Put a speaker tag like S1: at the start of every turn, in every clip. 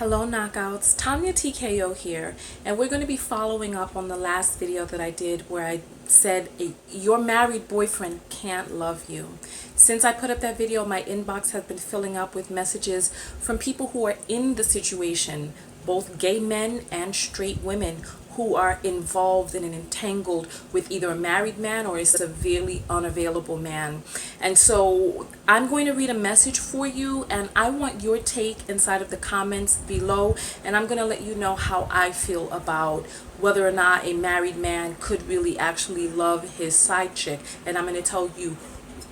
S1: Hello knockouts, Tonya TKO here, and we're going to be following up on the last video that I did where I said your married boyfriend can't love you. Since I put up that video, my inbox has been filling up with messages from people who are in the situation, both gay men and straight women who are involved and entangled with either a married man or a severely unavailable man. And so I'm going to read a message for you, and I want your take inside of the comments below, and I'm going to let you know how I feel about whether or not a married man could really actually love his side chick. And I'm going to tell you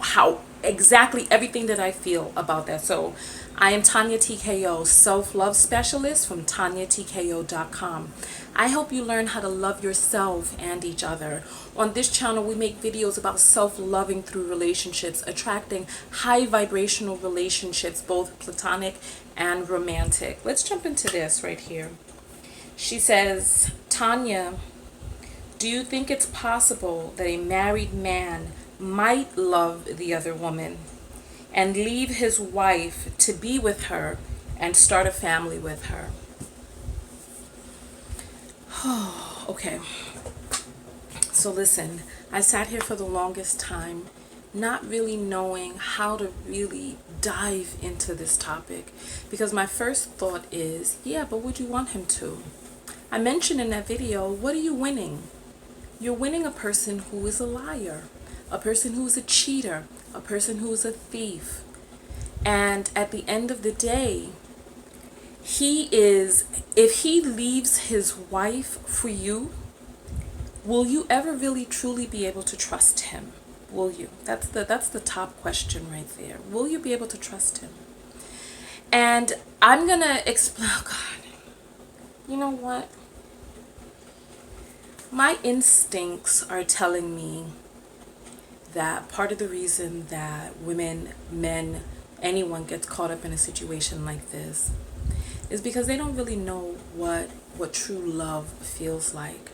S1: how exactly everything that I feel about that. So I am Tonya TKO, self-love specialist from TonyaTko.com. I help you learn how to love yourself and each other. On this channel, we make videos about self-loving through relationships, attracting high vibrational relationships, both platonic and romantic. Let's jump into this right here. She says, Tonya, do you think it's possible that a married man might love the other woman and leave his wife to be with her and start a family with her? Okay, so listen, I sat here for the longest time not really knowing how to really dive into this topic, because my first thought is, yeah, but would you want him to? I mentioned in that video, what are you winning? You're winning a person who is a liar, a person who is a cheater, a person who is a thief. And at the end of the day, if he leaves his wife for you, will you ever really truly be able to trust him? Will you? That's the top question right there. Will you be able to trust him? And I'm gonna explain. Oh God, you know what? My instincts are telling me that part of the reason that women, men, anyone gets caught up in a situation like this is because they don't really know what true love feels like.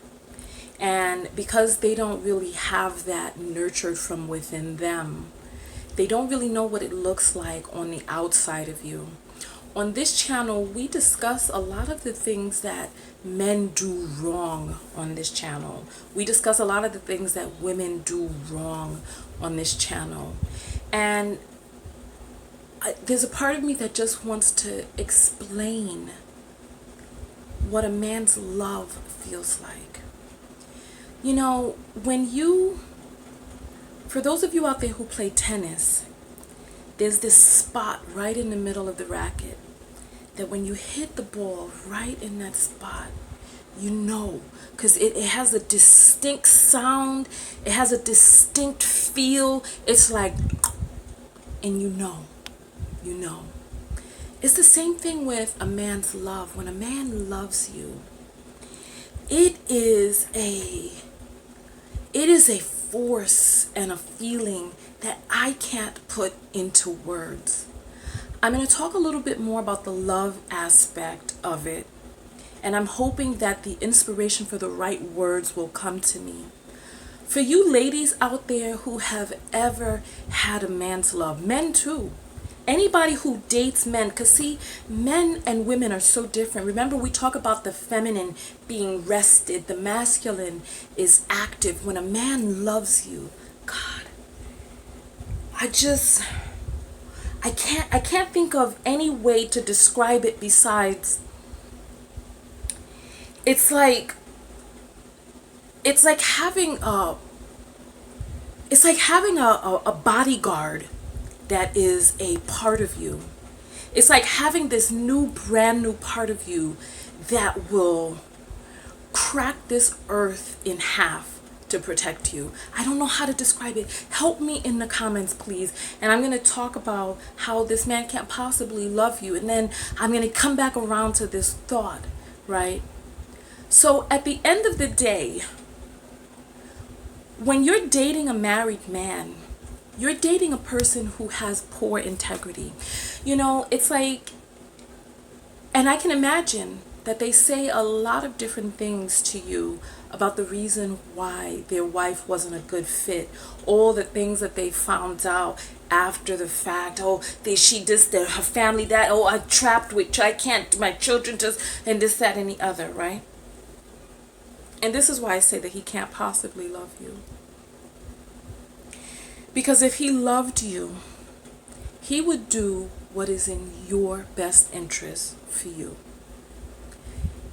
S1: And because they don't really have that nurtured from within them, they don't really know what it looks like on the outside of you. On this channel, we discuss a lot of the things that men do wrong on this channel. We discuss a lot of the things that women do wrong on this channel. And there's a part of me that just wants to explain what a man's love feels like. You know, for those of you out there who play tennis, there's this spot right in the middle of the racket that when you hit the ball right in that spot, you know, because it has a distinct sound, it has a distinct feel. It's like, and you know. It's the same thing with a man's love. When a man loves you, it is a force and a feeling that I can't put into words. I'm going to talk a little bit more about the love aspect of it, and I'm hoping that the inspiration for the right words will come to me. For you ladies out there who have ever had a man's love, men too, anybody who dates men, because see, men and women are so different. Remember, we talk about the feminine being rested, the masculine is active. When a man loves you, God, I can't think of any way to describe it besides it's like having a bodyguard that is a part of you. It's like having this brand new part of you that will crack this earth in half to protect you. I don't know how to describe it. Help me in the comments, please. And I'm going to talk about how this man can't possibly love you. And then I'm going to come back around to this thought, right? So at the end of the day, when you're dating a married man, you're dating a person who has poor integrity. You know, it's like, and I can imagine that they say a lot of different things to you about the reason why their wife wasn't a good fit, all the things that they found out after the fact. Oh, she just, her family, that, oh, I'm trapped with, I can't, my children just, and this, that, and the other, right? And this is why I say that he can't possibly love you. Because if he loved you, he would do what is in your best interest for you.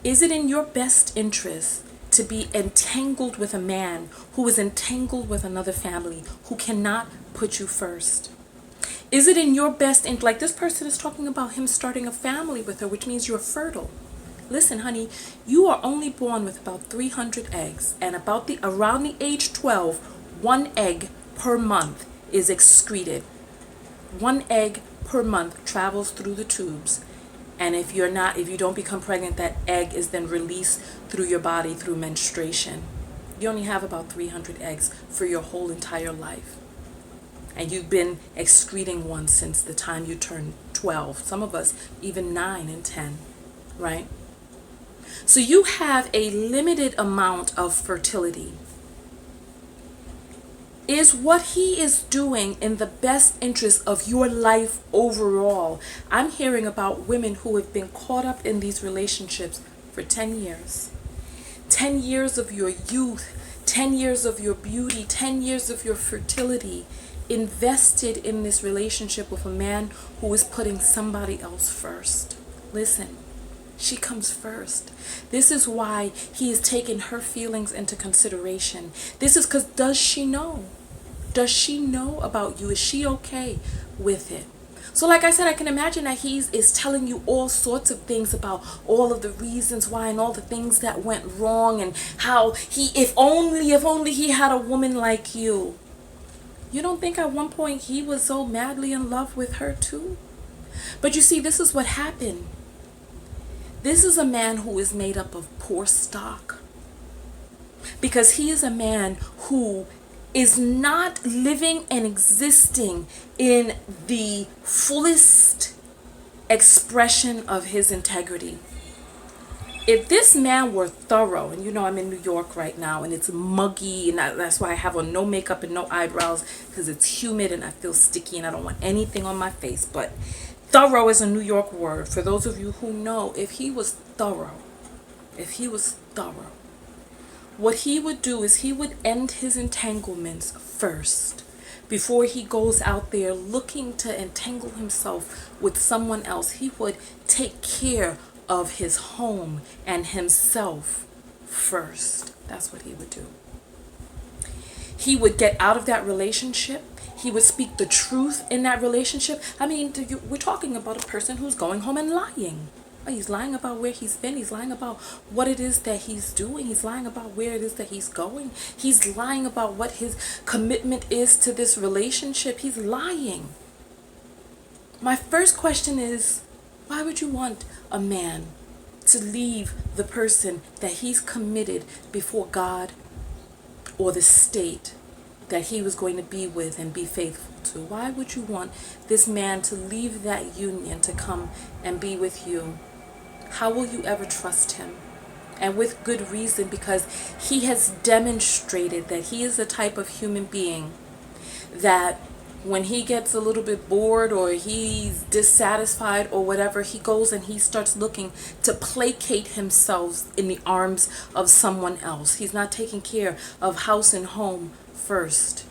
S1: Is it in your best interest to be entangled with a man who is entangled with another family, who cannot put you first? Is it in your best interest, like this person is talking about him starting a family with her, which means you're fertile. Listen, honey, you are only born with about 300 eggs, and around the age 12, 1 egg per month is excreted. 1 egg per month travels through the tubes. And if you don't become pregnant, that egg is then released through your body through menstruation. You only have about 300 eggs for your whole entire life. And you've been excreting one since the time you turned 12. Some of us even 9 and 10, right? So you have a limited amount of fertility. Is what he is doing in the best interest of your life overall? I'm hearing about women who have been caught up in these relationships for 10 years. 10 years of your youth, 10 years of your beauty, 10 years of your fertility invested in this relationship with a man who is putting somebody else first. Listen, she comes first. This is why he is taking her feelings into consideration. This is because, does she know? Does she know about you? Is she okay with it? So like I said, I can imagine that he is telling you all sorts of things about all of the reasons why and all the things that went wrong, and how if only he had a woman like you. You don't think at one point he was so madly in love with her too? But you see, this is what happened. This is a man who is made up of poor stock, because he is a man who is not living and existing in the fullest expression of his integrity. If this man were thorough, and you know I'm in New York right now and it's muggy, and that's why I have on no makeup and no eyebrows, because it's humid and I feel sticky and I don't want anything on my face. But thorough is a New York word. For those of you who know, if he was thorough, what he would do is he would end his entanglements first before he goes out there looking to entangle himself with someone else. He would take care of his home and himself first. That's what he would do. He would get out of that relationship. He would speak the truth in that relationship. I mean, we're talking about a person who's going home and lying. He's lying about where he's been. He's lying about what it is that he's doing. He's lying about where it is that he's going. He's lying about what his commitment is to this relationship. He's lying. My first question is, why would you want a man to leave the person that he's committed before God or the state that he was going to be with and be faithful to? Why would you want this man to leave that union to come and be with you? How will you ever trust him? And with good reason, because he has demonstrated that he is the type of human being that when he gets a little bit bored or he's dissatisfied or whatever, he goes and he starts looking to placate himself in the arms of someone else. He's not taking care of house and home first.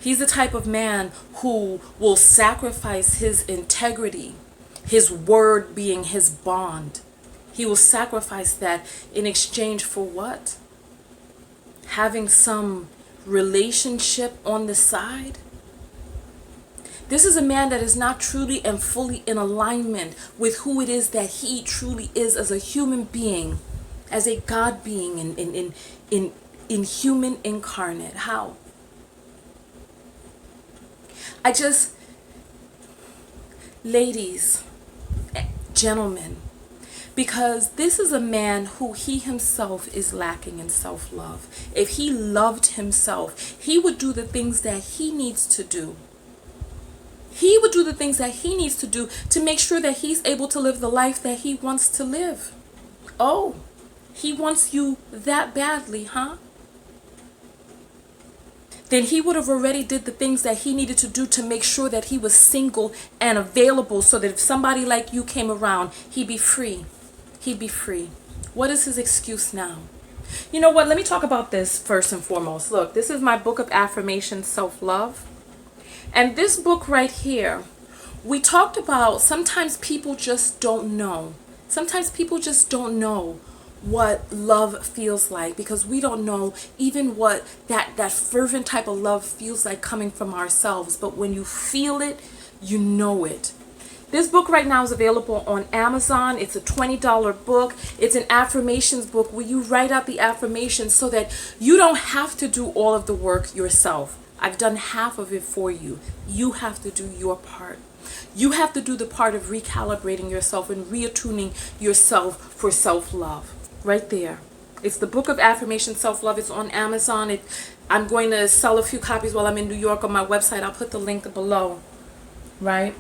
S1: He's the type of man who will sacrifice his integrity, his word being his bond. He will sacrifice that in exchange for what? Having some relationship on the side? This is a man that is not truly and fully in alignment with who it is that he truly is as a human being, as a God being in human incarnate. How? Ladies, gentlemen, because this is a man who he himself is lacking in self-love. If he loved himself, he would do the things that he needs to do He would do the things that he needs to do to make sure that he's able to live the life that he wants to live. Oh, he wants you that badly, huh? Then he would have already did the things that he needed to do to make sure that he was single and available, so that if somebody like you came around, he'd be free. He'd be free. What is his excuse now? You know what? Let me talk about this first and foremost. Look, this is my book of affirmation, self-love. And this book right here, we talked about sometimes people just don't know. Sometimes people just don't know what love feels like, because we don't know even what that fervent type of love feels like coming from ourselves. But when you feel it, you know it. This book right now is available on Amazon. It's a $20 book. It's an affirmations book where you write out the affirmations so that you don't have to do all of the work yourself. I've done half of it for you. You have to do your part. You have to do the part of recalibrating yourself and reattuning yourself for self-love. Right there. It's the book of affirmation, self-love. It's on Amazon. I'm going to sell a few copies while I'm in New York on my website. I'll put the link below. Right?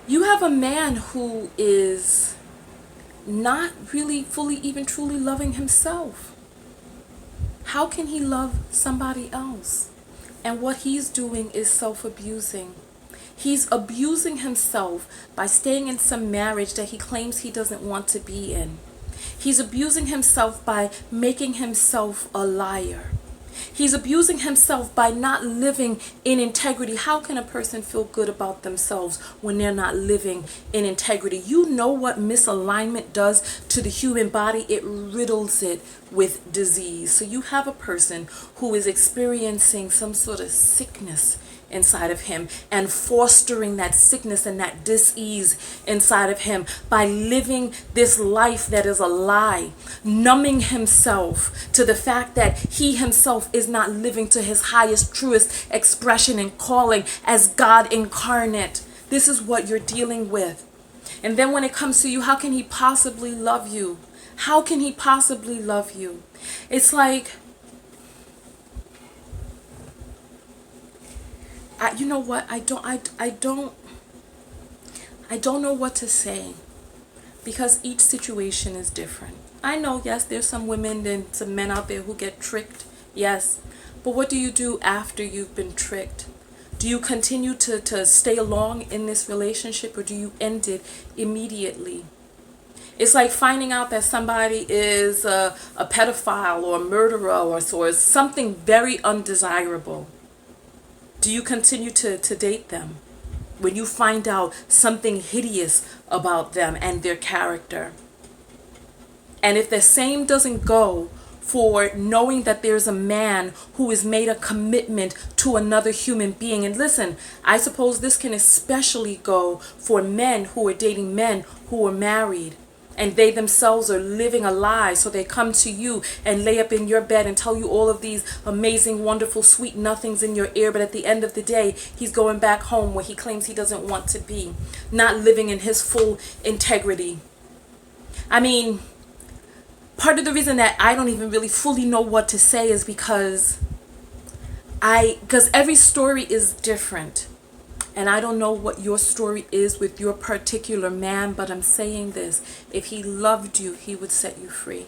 S1: You have a man who is not really fully, even truly loving himself. How can he love somebody else? And what he's doing is self-abusing. He's abusing himself by staying in some marriage that he claims he doesn't want to be in. He's abusing himself by making himself a liar. He's abusing himself by not living in integrity. How can a person feel good about themselves when they're not living in integrity? You know what misalignment does to the human body? It riddles it with disease. So you have a person who is experiencing some sort of sickness inside of him and fostering that sickness and that dis-ease inside of him by living this life that is a lie, numbing himself to the fact that he himself is not living to his highest, truest expression and calling as God incarnate. This is what you're dealing with. And then when it comes to you, how can he possibly love you? How can he possibly love you? It's like, you know what? I don't know what to say, because each situation is different. I know, yes, there's some women and some men out there who get tricked. Yes. But what do you do after you've been tricked? Do you continue to stay along in this relationship, or do you end it immediately? It's like finding out that somebody is a pedophile or a murderer or something very undesirable. Do you continue to date them when you find out something hideous about them and their character? And if the same doesn't go for knowing that there's a man who has made a commitment to another human being. And listen, I suppose this can especially go for men who are dating men who are married, and they themselves are living a lie. So they come to you and lay up in your bed and tell you all of these amazing, wonderful, sweet nothings in your ear. But at the end of the day, he's going back home where he claims he doesn't want to be, not living in his full integrity. I mean, part of the reason that I don't even really fully know what to say is because every story is different. And I don't know what your story is with your particular man, but I'm saying this. If he loved you, he would set you free.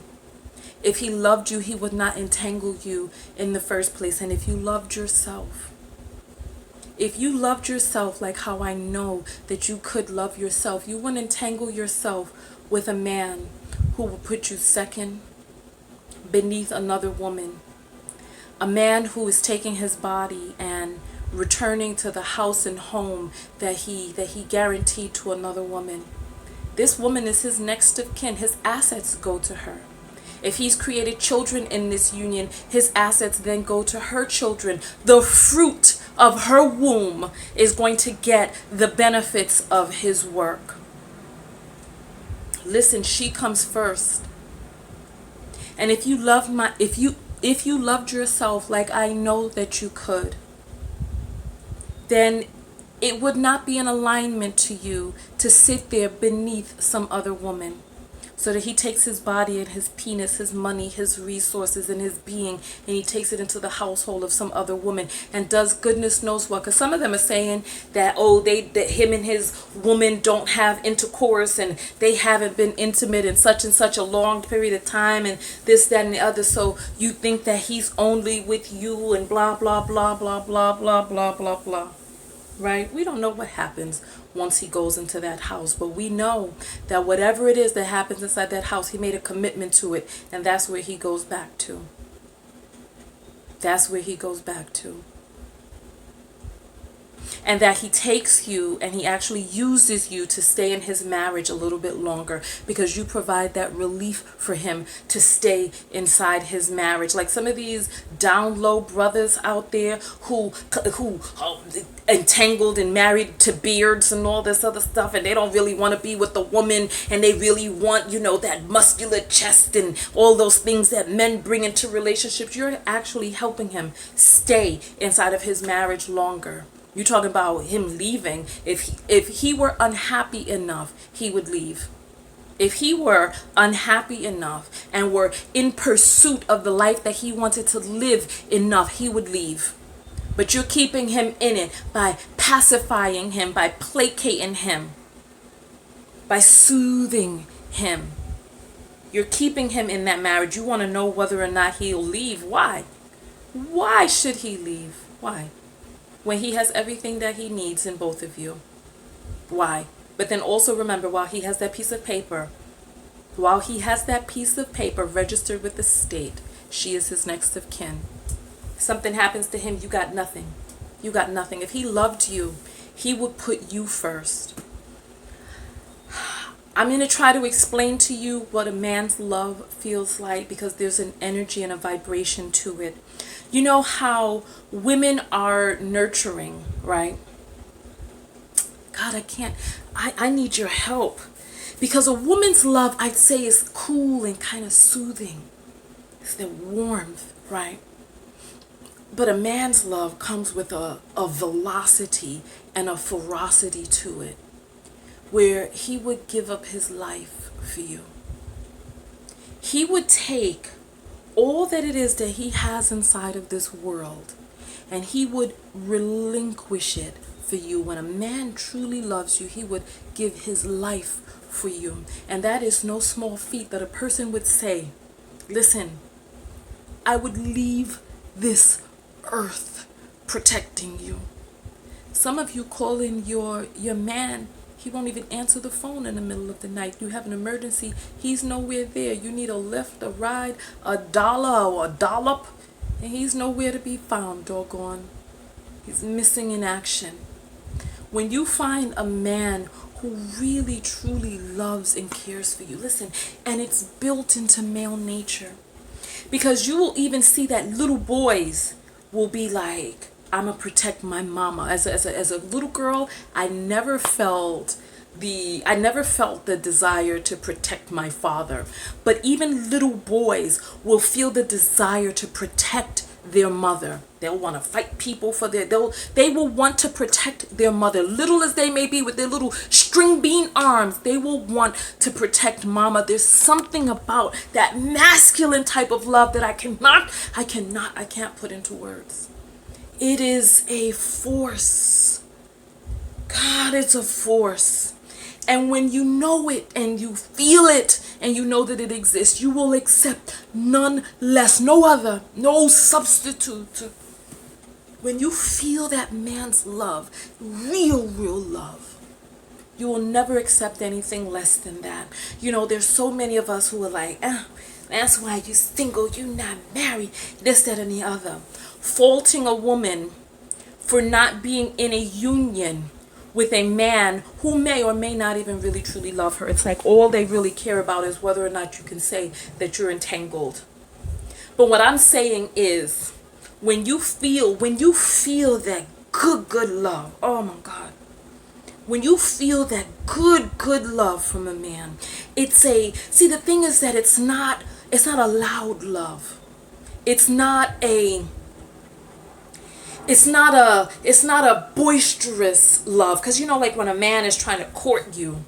S1: If he loved you, he would not entangle you in the first place. And if you loved yourself like how I know that you could love yourself, you wouldn't entangle yourself with a man who will put you second beneath another woman. A man who is taking his body and returning to the house and home that he guaranteed to another woman. This woman is his next of kin. His assets go to her. If he's created children in this union, his assets then go to her children. The fruit of her womb is going to get the benefits of his work. Listen, she comes first. And if you loved yourself like I know that you could, then it would not be an alignment to you to sit there beneath some other woman. So that he takes his body and his penis, his money, his resources, and his being, and he takes it into the household of some other woman and does goodness knows what. Because some of them are saying that, oh, that him and his woman don't have intercourse and they haven't been intimate in such and such a long period of time and this, that, and the other. So you think that he's only with you and blah, blah, blah, blah, blah, blah, blah, blah, blah. Right? We don't know what happens once he goes into that house, but we know that whatever it is that happens inside that house, he made a commitment to it, and that's where he goes back to. That's where he goes back to. And that he takes you and he actually uses you to stay in his marriage a little bit longer because you provide that relief for him to stay inside his marriage. Like some of these down low brothers out there who entangled and married to beards and all this other stuff, and they don't really want to be with the woman, and they really want, that muscular chest and all those things that men bring into relationships. You're actually helping him stay inside of his marriage longer. You're talking about him leaving. If he were unhappy enough, he would leave. If he were unhappy enough and were in pursuit of the life that he wanted to live enough, he would leave. But you're keeping him in it by pacifying him, by placating him, by soothing him. You're keeping him in that marriage. You want to know whether or not he'll leave. Why? Why should he leave? Why? When he has everything that he needs in both of you. Why? But then also remember, while he has that piece of paper registered with the state, she is his next of kin. If something happens to him, you got nothing. You got nothing. If he loved you, he would put you first. I'm going to try to explain to you what a man's love feels like, because there's an energy and a vibration to it. You know how women are nurturing, right? God, I need your help. Because a woman's love, I'd say, is cool and kind of soothing. It's the warmth, right? But a man's love comes with a velocity and a ferocity to it, where he would give up his life for you. He would take all that it is that he has inside of this world, and he would relinquish it for you. When a man truly loves you, he would give his life for you. And that is no small feat, that a person would say, listen, I would leave this earth protecting you. Some of you call in your man. He won't even answer the phone in the middle of the night. You have an emergency. He's nowhere there. You need a lift, a ride, a dollar or a dollop, and he's nowhere to be found, doggone. He's missing in action. When you find a man who really, truly loves and cares for you, listen, and it's built into male nature, because you will even see that little boys will be like, I'm gonna protect my mama. As a little girl, I never felt the desire to protect my father. But even little boys will feel the desire to protect their mother. They'll want to fight people for they will want to protect their mother. Little as they may be, with their little string bean arms, they will want to protect mama. There's something about that masculine type of love that I can't put into words. It is a force. God, it's a force. And when you know it and you feel it and you know that it exists, you will accept none less, no other, no substitute. When you feel that man's love, real love, you will never accept anything less than that. There's so many of us who are like, that's why you single, you not married, this, that, and the other. Faulting a woman for not being in a union with a man who may or may not even really truly love her. It's like all they really care about is whether or not you can say that you're entangled. But what I'm saying is, when you feel that good love, oh my God, when you feel that good love from a man, the thing is that it's not a loud love. It's not a boisterous love. Because like when a man is trying to court you,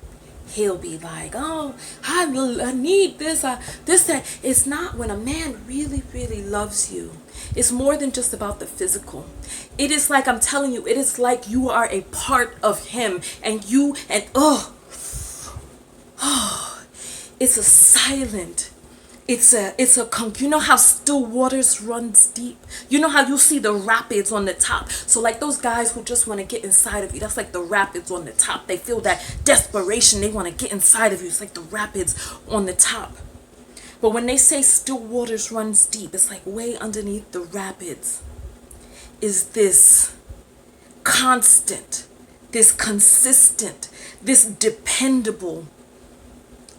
S1: He'll be like, oh, I need this, this, that. It's not. When a man really, really loves you, it's more than just about the physical. It is like, I'm telling you, it is like you are a part of him, and it's a silent, you know how still waters runs deep? You know how you see the rapids on the top? So like those guys who just want to get inside of you, that's like the rapids on the top. They feel that desperation. They want to get inside of you. It's like the rapids on the top. But when they say still waters runs deep, it's like way underneath the rapids is this constant, this consistent, this dependable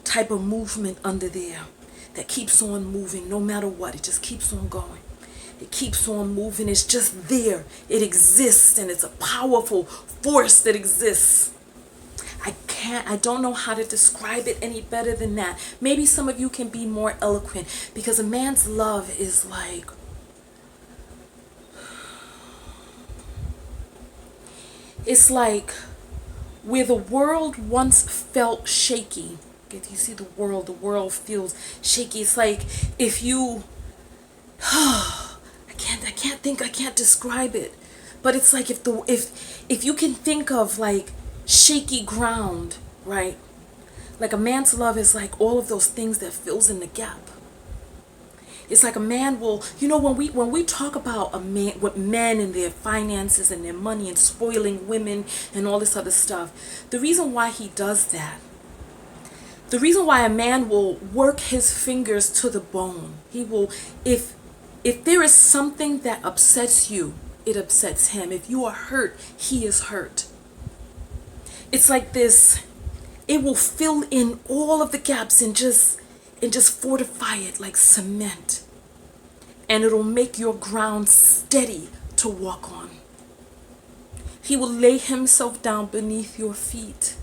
S1: type of movement under there that keeps on moving no matter what. It just keeps on going. It keeps on moving. It's just there. It exists, and it's a powerful force that exists. I don't know how to describe it any better than that. Maybe some of you can be more eloquent, because a man's love is like, it's like where the world once felt shaky. If you see the world feels shaky. It's like if you, I can't describe it, but it's like if you can think of like shaky ground, right? Like a man's love is like all of those things that fills in the gap. It's like a man will, when we talk about a man, with men and their finances and their money and spoiling women and all this other stuff, the reason why he does that, the reason why a man will work his fingers to the bone, he will, if there is something that upsets you, it upsets him. If you are hurt, he is hurt. It's like this, it will fill in all of the gaps and just fortify it like cement. And it'll make your ground steady to walk on. He will lay himself down beneath your feet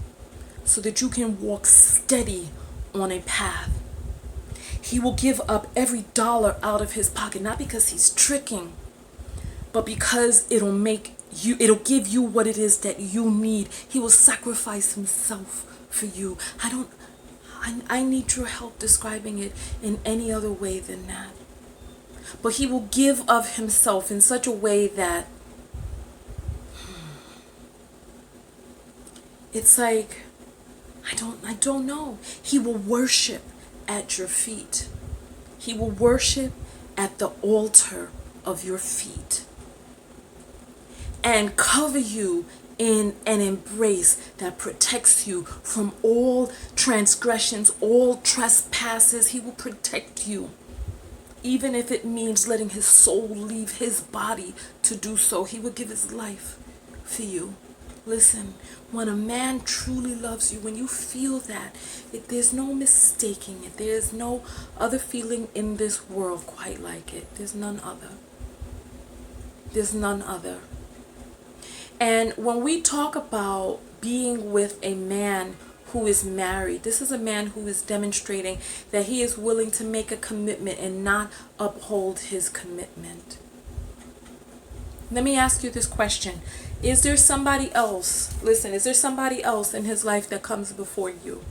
S1: so that you can walk steady on a path. He will give up every dollar out of his pocket, not because he's tricking, but because it'll give you what it is that you need. He will sacrifice himself for you. I need your help describing it in any other way than that. But he will give of himself in such a way that it's like, I don't know. He will worship at your feet. He will worship at the altar of your feet and cover you in an embrace that protects you from all transgressions, all trespasses. He will protect you, even if it means letting his soul leave his body to do so. He will give his life for you. Listen, when a man truly loves you, when you feel that, there's no mistaking it. There's no other feeling in this world quite like it. There's none other. There's none other. And when we talk about being with a man who is married, this is a man who is demonstrating that he is willing to make a commitment and not uphold his commitment. Let me ask you this question. Is there somebody else, listen, is there somebody else in his life that comes before you?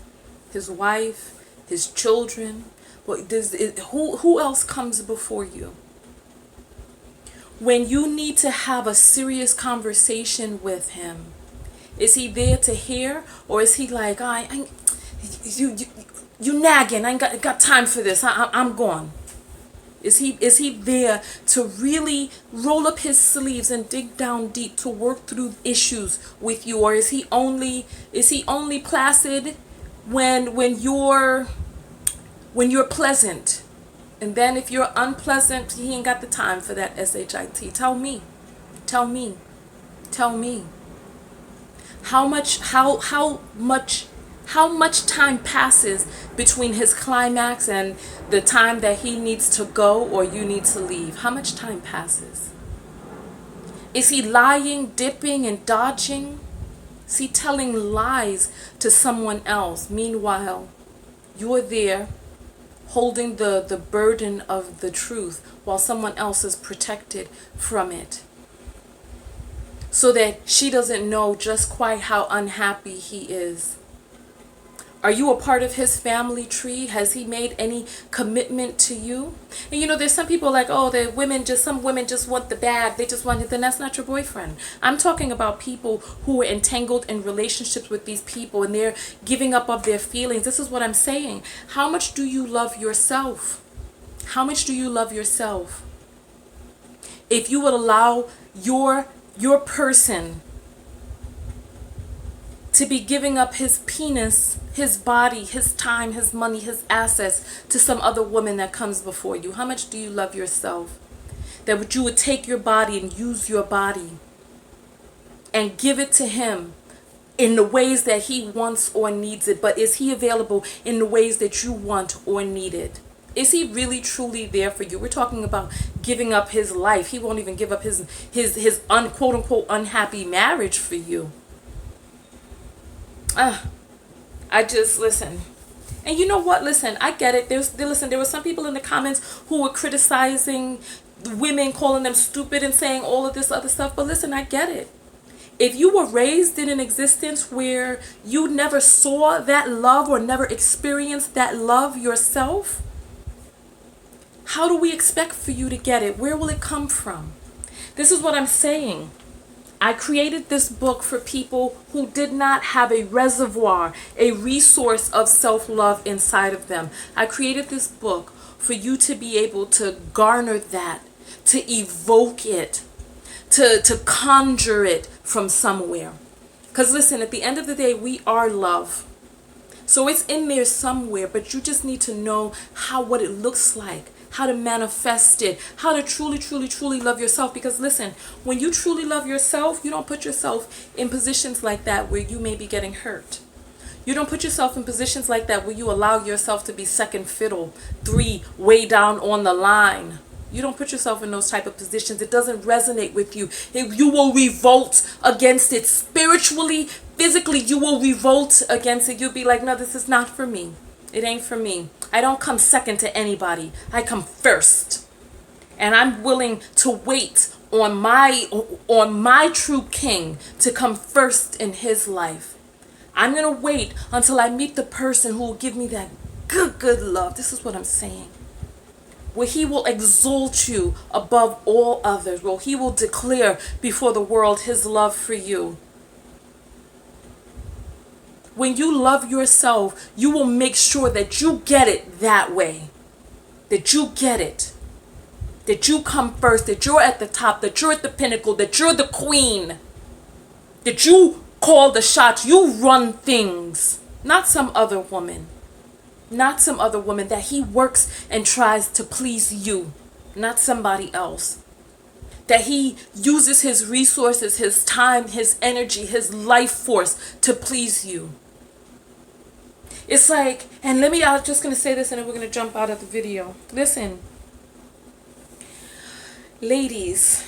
S1: His wife, his children? Who else comes before you? When you need to have a serious conversation with him, is he there to hear? Or is he like, you nagging, I ain't got time for this, I'm gone? Is he there to really roll up his sleeves and dig down deep to work through issues with you? Or is he only placid when you're pleasant? And then if you're unpleasant, he ain't got the time for that SHIT. Tell me. How much time passes between his climax and the time that he needs to go or you need to leave? How much time passes? Is he lying, dipping, and dodging? Is he telling lies to someone else? Meanwhile, you're there holding the burden of the truth while someone else is protected from it, so that she doesn't know just quite how unhappy he is. Are you a part of his family tree? Has he made any commitment to you? And you know, there's some people like, oh, some women just want the bag. They just want it. Then that's not your boyfriend. I'm talking about people who are entangled in relationships with these people and they're giving up of their feelings. This is what I'm saying. How much do you love yourself? How much do you love yourself? If you would allow your person to be giving up his penis, his body, his time, his money, his assets to some other woman that comes before you. How much do you love yourself? That you would take your body and use your body and give it to him in the ways that he wants or needs it. But is he available in the ways that you want or need it? Is he really truly there for you? We're talking about giving up his life. He won't even give up his quote unquote unhappy marriage for you. I just listen. And you know what? Listen, I get it. There were some people in the comments who were criticizing women, calling them stupid and saying all of this other stuff. But listen, I get it. If you were raised in an existence where you never saw that love or never experienced that love yourself, how do we expect for you to get it? Where will it come from? This is what I'm saying. I created this book for people who did not have a reservoir, a resource of self-love inside of them. I created this book for you to be able to garner that, to evoke it, to conjure it from somewhere. Because listen, at the end of the day, we are love. So it's in there somewhere, but you just need to know what it looks like, how to manifest it, how to truly, truly, truly love yourself. Because listen, when you truly love yourself, you don't put yourself in positions like that where you may be getting hurt. You don't put yourself in positions like that where you allow yourself to be second fiddle, way down on the line. You don't put yourself in those type of positions. It doesn't resonate with you. You will revolt against it spiritually, physically. You will revolt against it. You'll be like, no, this is not for me. It ain't for me. I don't come second to anybody. I come first. And I'm willing to wait on my true king to come first in his life. I'm going to wait until I meet the person who will give me that good love. This is what I'm saying. Where he will exalt you above all others. Where he will declare before the world his love for you. When you love yourself, you will make sure that you get it that way. That you get it. That you come first. That you're at the top. That you're at the pinnacle. That you're the queen. That you call the shots. You run things. Not some other woman. Not some other woman that he works and tries to please you. Not somebody else. That he uses his resources, his time, his energy, his life force to please you. It's like, and I'm just going to say this and then we're going to jump out of the video. Listen, ladies,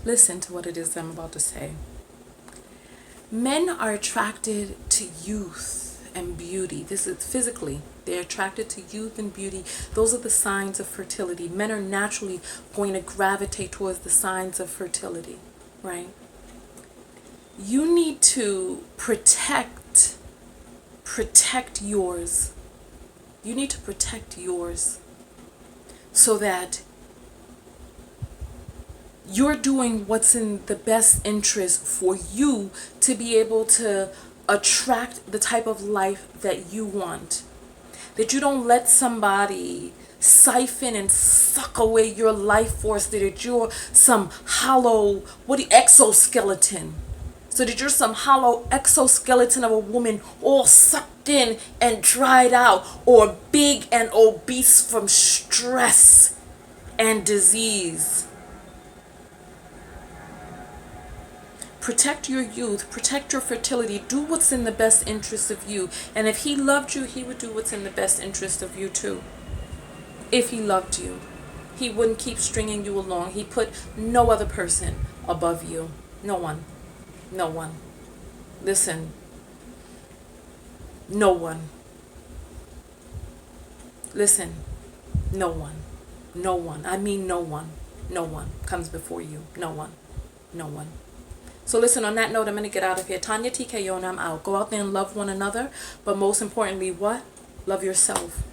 S1: listen to what it is I'm about to say. Men are attracted to youth and beauty. This is physically. They're attracted to youth and beauty. Those are the signs of fertility. Men are naturally going to gravitate towards the signs of fertility. Right? You need to protect yours. You need to protect yours so that you're doing what's in the best interest for you to be able to attract the type of life that you want. That you don't let somebody siphon and suck away your life force, that you're some hollow exoskeleton, so that you're some hollow exoskeleton of a woman all sucked in and dried out, or big and obese from stress and disease. Protect your youth, protect your fertility, do what's in the best interest of you. And if he loved you, he would do what's in the best interest of you too. If he loved you, he wouldn't keep stringing you along. He put no other person above you. No one. No one. Listen. No one. Listen. No one. No one. I mean no one. No one comes before you. No one. No one. So listen, on that note, I'm going to get out of here. Tonya TKO, and I'm out. Go out there and love one another. But most importantly, what? Love yourself.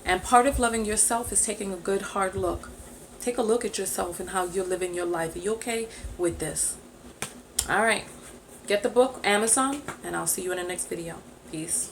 S1: And part of loving yourself is taking a good hard look. Take a look at yourself and how you're living your life. Are you okay with this? All right. Get the book, Amazon, and I'll see you in the next video. Peace.